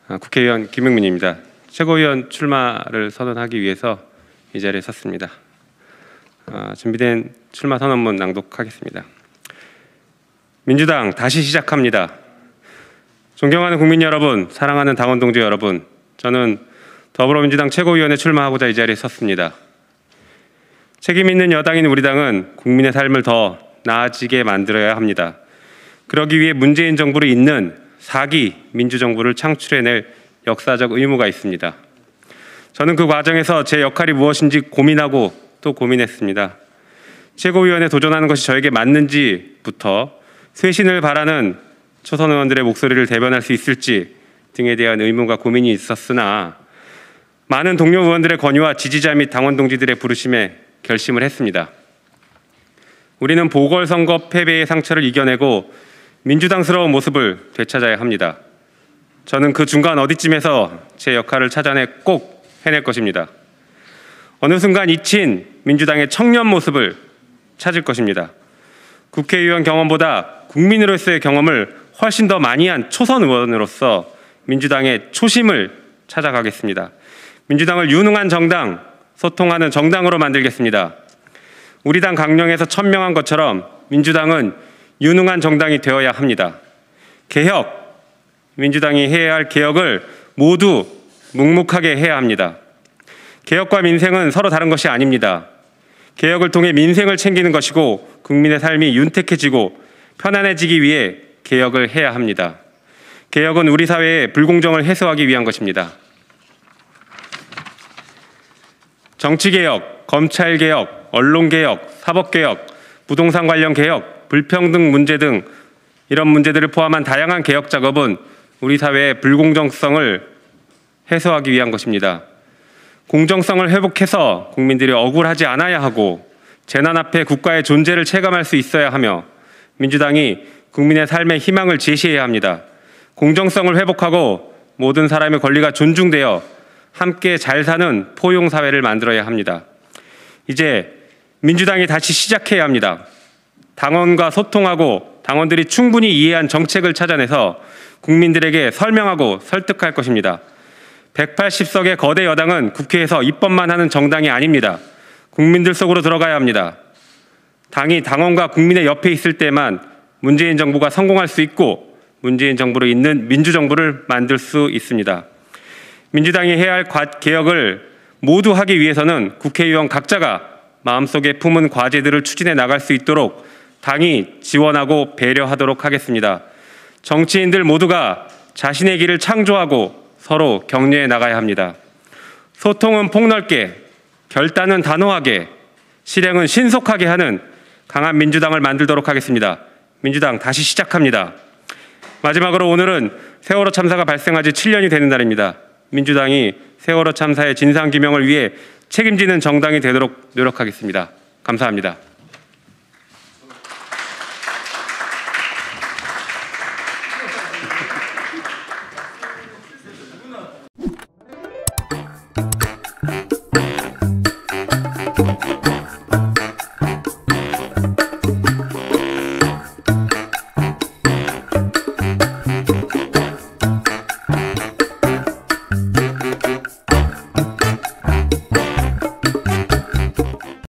국회의원 김용민입니다. 최고위원 출마를 선언하기 위해서 이 자리에 섰습니다. 준비된 출마 선언문 낭독하겠습니다. 민주당 다시 시작합니다. 존경하는 국민 여러분, 사랑하는 당원 동지 여러분, 저는 더불어민주당 최고위원에 출마하고자 이 자리에 섰습니다. 책임 있는 여당인 우리 당은 국민의 삶을 더 나아지게 만들어야 합니다. 그러기 위해 문재인 정부를 잇는 4기 민주정부를 창출해낼 역사적 의무가 있습니다. 저는 그 과정에서 제 역할이 무엇인지 고민하고 또 고민했습니다. 최고위원에 도전하는 것이 저에게 맞는지부터 쇄신을 바라는 초선 의원들의 목소리를 대변할 수 있을지 등에 대한 의문과 고민이 있었으나 많은 동료 의원들의 권유와 지지자 및 당원 동지들의 부르심에 결심을 했습니다. 우리는 보궐선거 패배의 상처를 이겨내고 민주당스러운 모습을 되찾아야 합니다. 저는 그 중간 어디쯤에서 제 역할을 찾아내 꼭 해낼 것입니다. 어느 순간 잊힌 민주당의 청년 모습을 찾을 것입니다. 국회의원 경험보다 국민으로서의 경험을 훨씬 더 많이 한 초선 의원으로서 민주당의 초심을 찾아가겠습니다. 민주당을 유능한 정당, 소통하는 정당으로 만들겠습니다. 우리 당 강령에서 천명한 것처럼 민주당은 유능한 정당이 되어야 합니다. 개혁, 민주당이 해야 할 개혁을 모두 묵묵하게 해야 합니다. 개혁과 민생은 서로 다른 것이 아닙니다. 개혁을 통해 민생을 챙기는 것이고 국민의 삶이 윤택해지고 편안해지기 위해 개혁을 해야 합니다. 개혁은 우리 사회의 불공정을 해소하기 위한 것입니다. 정치개혁, 검찰개혁, 언론개혁, 사법개혁, 부동산 관련 개혁, 불평등 문제 등 이런 문제들을 포함한 다양한 개혁 작업은 우리 사회의 불공정성을 해소하기 위한 것입니다. 공정성을 회복해서 국민들이 억울하지 않아야 하고 재난 앞에 국가의 존재를 체감할 수 있어야 하며 민주당이 국민의 삶의 희망을 제시해야 합니다. 공정성을 회복하고 모든 사람의 권리가 존중되어 함께 잘 사는 포용사회를 만들어야 합니다. 이제 민주당이 다시 시작해야 합니다. 당원과 소통하고 당원들이 충분히 이해한 정책을 찾아내서 국민들에게 설명하고 설득할 것입니다. 180석의 거대 여당은 국회에서 입법만 하는 정당이 아닙니다. 국민들 속으로 들어가야 합니다. 당이 당원과 국민의 옆에 있을 때만 문재인 정부가 성공할 수 있고 문재인 정부를 잇는 민주정부를 만들 수 있습니다. 민주당이 해야 할 개혁을 모두 하기 위해서는 국회의원 각자가 마음속에 품은 과제들을 추진해 나갈 수 있도록 당이 지원하고 배려하도록 하겠습니다. 정치인들 모두가 자신의 길을 창조하고 서로 격려해 나가야 합니다. 소통은 폭넓게, 결단은 단호하게, 실행은 신속하게 하는 강한 민주당을 만들도록 하겠습니다. 민주당 다시 시작합니다. 마지막으로 오늘은 세월호 참사가 발생한 지 7년이 되는 날입니다. 민주당이 세월호 참사의 진상규명을 위해 책임지는 정당이 되도록 노력하겠습니다. 감사합니다.